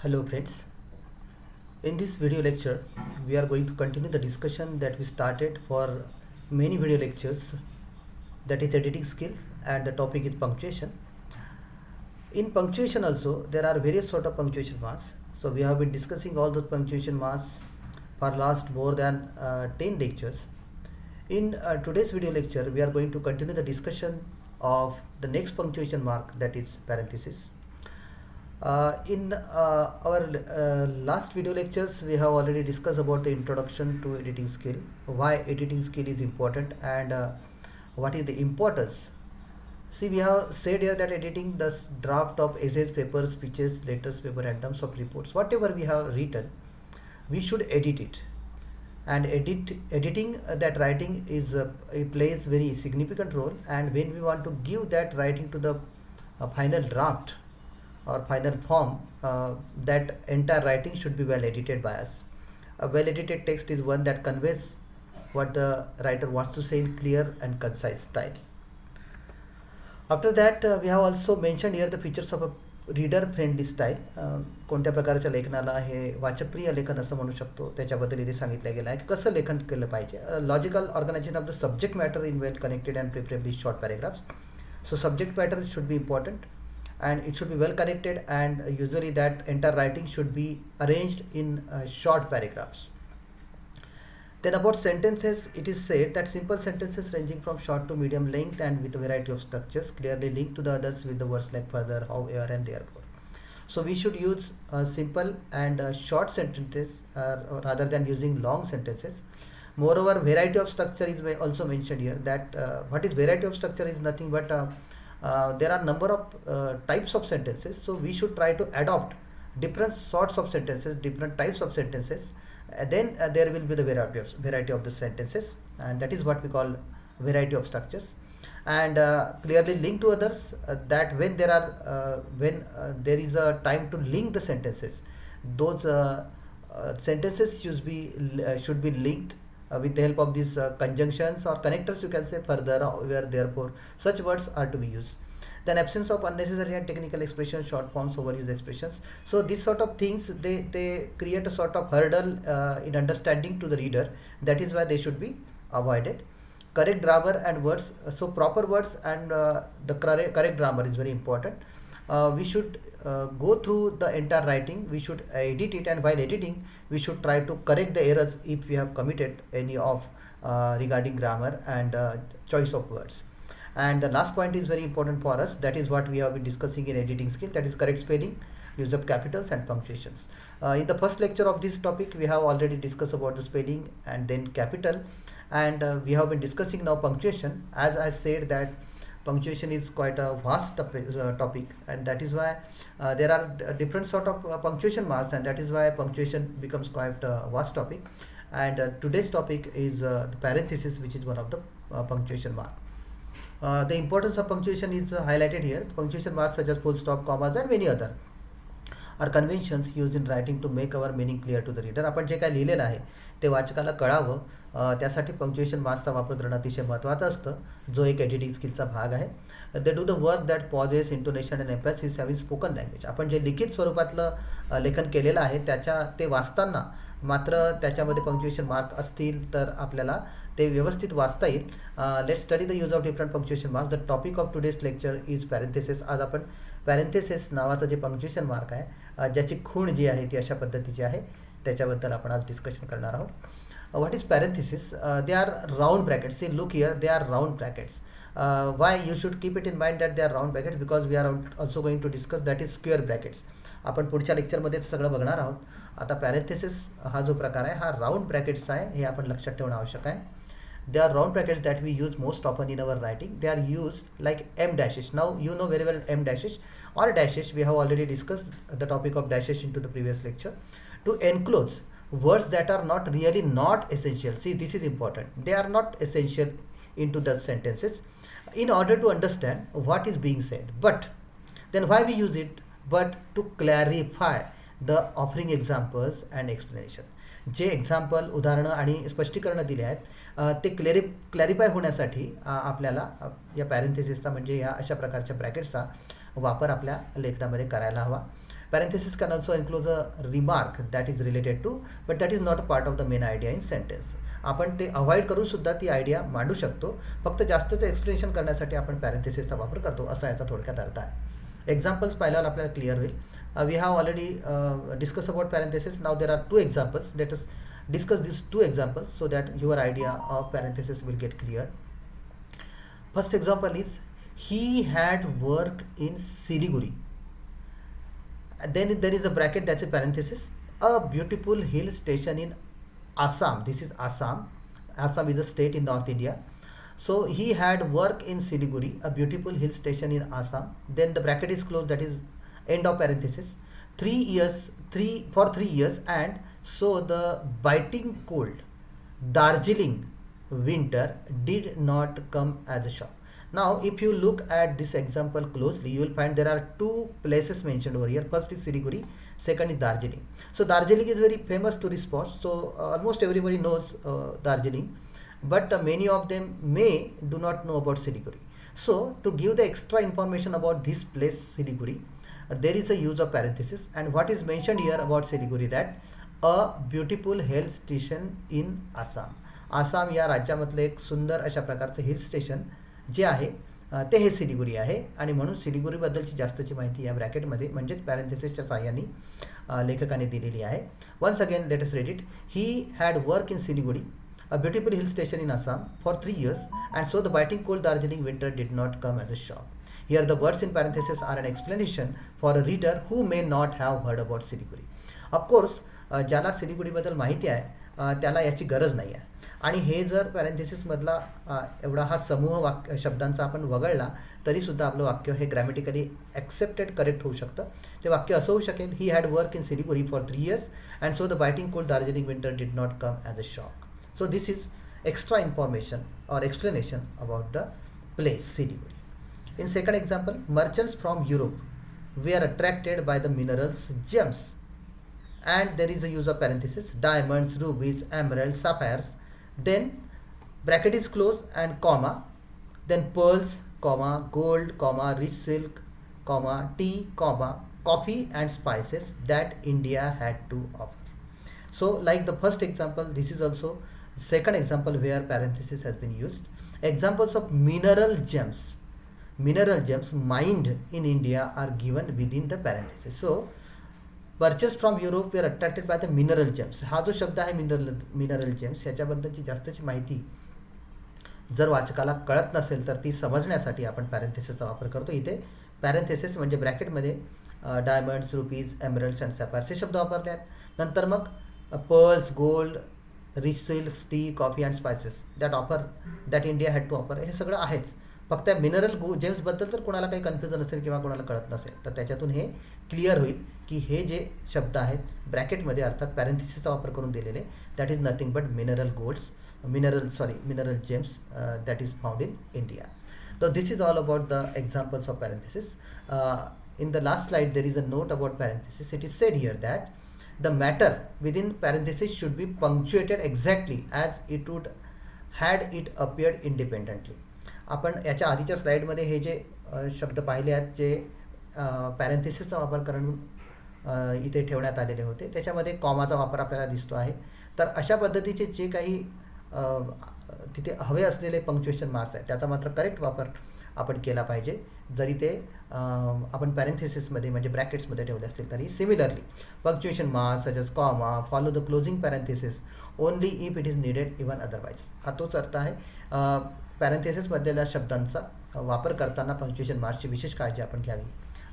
Hello friends. In this video lecture, we are going to continue the discussion that we started for many video lectures, that is editing skills, and the topic is punctuation. In punctuation also, there are various sort of punctuation marks. So we have been discussing all those punctuation marks for last more than 10 lectures. In today's video lecture, we are going to continue the discussion of the next punctuation mark, that is parenthesis. In our last video lectures, we have already discussed about the introduction to editing skill, why editing skill is important, and what is the importance. See, we have said here that editing the draft of essays, papers, speeches, letters, paper, and terms of reports, whatever we have written, we should edit it. And editing that writing is it plays very significant role. And when we want to give that writing to the final draft or final form, that entire writing should be well edited by us. A well edited text is one that conveys what the writer wants to say in clear and concise style. After that, we have also mentioned here the features of a reader friendly style. कोणत्या प्रकारच्या लेखनाला हे वाचकप्रिय लेखन असं म्हणू शकतो त्याच्याबद्दल इथे सांगितलं गेलं आहे की कसं लेखन केलं पाहिजे. Logical organisation of the subject matter in well connected and preferably short paragraphs. So subject matter should be important and it should be well connected, and usually that entire writing should be arranged in short paragraphs. Then about sentences, it is said that simple sentences ranging from short to medium length and with a variety of structures clearly linked to the others with the words like further, however, and therefore. So we should use simple and short sentences rather than using long sentences. Moreover, variety of structure is also mentioned here. That what is variety of structure is nothing but there are number of types of sentences. So we should try to adopt different sorts of sentences, different types of sentences. Then there will be the variety of the sentences, and that is what we call variety of structures. And clearly linked to others, that when there is a time to link the sentences, those sentences should be linked with the help of these conjunctions or connectors, you can say further, however, therefore. Such words are to be used. Then absence of unnecessary and technical expressions, short forms, overused expressions. So these sort of things, they create a sort of hurdle in understanding to the reader. That is why they should be avoided. Correct grammar and words. So proper words and the correct grammar is very important. We should go through the entire writing. We should edit it, and while editing, we should try to correct the errors if we have committed any of regarding grammar and choice of words. And the last point is very important for us. That is what we have been discussing in editing skill. That is correct spelling, use of capitals and punctuations. In the first lecture of this topic, we have already discussed about the spelling and then capital, and we have been discussing now punctuation. As I said that punctuation is quite a vast topic, and that is why there are different sort of punctuation marks, and that is why punctuation becomes quite a vast topic. And today's topic is the parenthesis, which is one of the punctuation mark. The importance of punctuation is highlighted here. Punctuation marks such as full stop, commas, and many other are conventions used in writing to make our meaning clear to the reader. आपण जे काय लिहिलेलं आहे ते वाचकाला कळावं, त्यासाठी punctuation मार्क्सचा वापर करणं अतिशय महत्त्वाचं असतं, जो एक एडिटिंग स्किलचा भाग आहे. They do the work that pauses, intonation and emphasis have in spoken language. आपण जे लिखित स्वरूपातलं लेखन केलेलं आहे ते वाचताना मात्र त्याच्यामध्ये पंक्च्युएशन मार्क असतील तर आपल्याला ते व्यवस्थित वाचता येईल. Let study the use of different punctuation marks. The topic of today's lecture is parenthesis. आज आपण पॅरेंथेसिस नावाचं जे पंक्च्युएशन मार्क आहे, ज्याची खूण जी आहे ती अशा पद्धतीची आहे, त्याच्याबद्दल आपण आज डिस्कशन करणार आहोत. What is parenthesis? They are round brackets. See, look here, they are round brackets. Why you should keep it in mind that they are round brackets? Because we are also going to discuss that is square brackets. आपण पुढच्या लेक्चरमध्ये सगळं बघणार आहोत. आता parenthesis हा जो प्रकार आहे हा राऊंड ब्रॅकेट्सचा आहे, हे आपण लक्षात ठेवणं आवश्यक आहे. They are round brackets that we use most often in our writing. They are used like M dashes. Now you know very well M dashes or dashes. We have already discussed the topic of dashes into the previous lecture. To enclose words that are not essential. See, this is important. They are not essential into the sentences in order to understand what is being said. But then why we use it? But to clarify the offering examples and explanation. J example, उदाहरणं आणि स्पष्टीकरणं दिले आहेत ते clarify होण्यासाठी आपल्याला या पॅरेंथेसिसचा म्हणजे या अशा प्रकारच्या ब्रॅकेट्सचा वापर आपल्या लेखनामध्ये करायला हवा. Parenthesis can also include a remark that is related to, but that is not a part of the main idea in sentence. आपण ते अवॉइड करून सुद्धा ती आयडिया मांडू शकतो, फक्त जास्तचं एक्सप्लेनेशन करण्यासाठी आपण पॅरेंथेसिसचा वापर करतो, असा याचा थोडक्यात अर्थ आहे. एक्झाम्पल्स पाहिल्यावर आपल्याला क्लिअर होईल. We have already discuss about parenthesis. Now there are 2 examples. Let us discuss these 2 examples so that your idea of parenthesis will get clear. First example is, he had worked in Siliguri. Then there is a bracket, that's a parenthesis, a beautiful hill station in Assam. This is Assam. Assam is a state in North India. So he had worked in Siliguri, a beautiful hill station in Assam. Then the bracket is closed, that is end of parenthesis. 3 years, and so the biting cold Darjeeling winter did not come as a shock. Now if you look at this example closely, you will find there are 2 places mentioned over here. First is Siliguri, second is Darjeeling. So Darjeeling is very famous tourist spot, so almost everybody knows Darjeeling, but many of them do not know about Siliguri. So to give the extra information about this place Siliguri, there is a use of parenthesis, and what is mentioned here about Siliguri, that a beautiful hill station in Assam. Assam या राज्यामधलं एक सुंदर अशा प्रकारचं hill station जे आहे ते हे सिलिगुरी आहे, आणि म्हणून सिलिगुरीबद्दलची जास्तची माहिती या ब्रॅकेटमध्ये म्हणजेच पॅरेंथेसिसच्या साहाय्याने लेखकाने दिलेली आहे. Once again let us read it. He had work in Siliguri, a beautiful hill station in Assam, for 3 years, and so the biting cold Darjeeling winter did not come as a shock. Here the words in parenthesis are an explanation for a reader who may not have heard about Siliguri. Of course, ज्याला सिलिगुडीबद्दल माहिती आहे त्याला याची गरज नाही आहे, आणि हे जर पॅरेंथेसिसमधला एवढा हा समूह शब्दांचा आपण वगळला तरीसुद्धा आपलं वाक्य हे ग्रॅमॅटिकली ॲक्सेप्टेड करेक्ट होऊ शकतं. ते वाक्य असं होऊ शकेल, he had work in Siliguri for 3 years, and so the biting cold Darjeeling winter did not come as a shock. So this is extra information or explanation about the place Siliguri. In second example, merchants from Europe were attracted by the minerals gems, and there is a use of parenthesis, diamonds, rubies, emeralds, sapphires, then bracket is closed and comma, then pearls, comma, gold, comma, rich silk, comma, tea, comma, coffee and spices that India had to offer. So like the first example, this is also second example where parenthesis has been used. Examples of mineral gems mined in India are given within the parenthesis. So purchased from Europe were attracted by the mineral gems. हा जो शब्द आहे mineral James, ह्याच्याबद्दलची जास्तची माहिती जर वाचकाला कळत नसेल तर ती समजण्यासाठी आपण पॅरेंथेसिसचा वापर करतो. इथे पॅरेंथेसिस म्हणजे ब्रॅकेटमध्ये diamonds, rubies, emeralds and sapphires हे शब्द वापरले आहेत. नंतर मग pearls, gold, rich silks, tea, coffee and spices that India had to offer, हे सगळं आहेच. फक्त मिनरल जेम्सबद्दल जर कोणाला काही कन्फ्युजन असेल किंवा कोणाला कळत नसेल तर त्याच्यातून हे क्लिअर होईल की हे जे शब्द आहेत ब्रॅकेटमध्ये अर्थात पॅरेंथेसिसचा वापर करून दिलेले, that is nothing but mineral James that is found in India. So this is all about the examples of parenthesis. In the last slide there is a note about parenthesis. It is said here that the matter within parenthesis should be punctuated exactly as it would had it appeared independently. आपण याच्या आधीच्या स्लाइडमध्ये हे जे शब्द पाहिले आहेत जे पॅरेंथेसिसचा वापर करून इथे ठेवण्यात आलेले होते, त्याच्यामध्ये कॉमाचा वापर आपल्याला दिसतो आहे. तर अशा पद्धतीचे जे काही तिथे हवे असलेले पंक्च्युएशन मार्क्स आहेत त्याचा मात्र करेक्ट वापर आपण केला पाहिजे, जरी ते आपण पॅरेंथेसिसमध्ये म्हणजे ब्रॅकेट्समध्ये ठेवले असतील तरी. Similarly punctuation marks such as comma follow the closing parenthesis only if it is needed even otherwise. हा तोच अर्थ आहे. पॅरेंथेसिसमधल्या शब्दांचा वापर करताना पंक्च्युएशन मार्क्सची विशेष काळजी आपण घ्यावी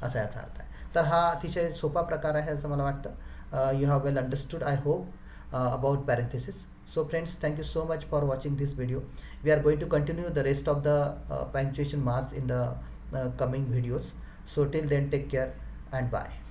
असा याचा अर्थ आहे. तर हा अतिशय सोपा प्रकार आहे असं मला वाटतं. You have well understood I hope about parenthesis. So friends, thank you so much for watching this video. We are going to continue the rest of the punctuation marks in the coming videos. So till then, take care and bye.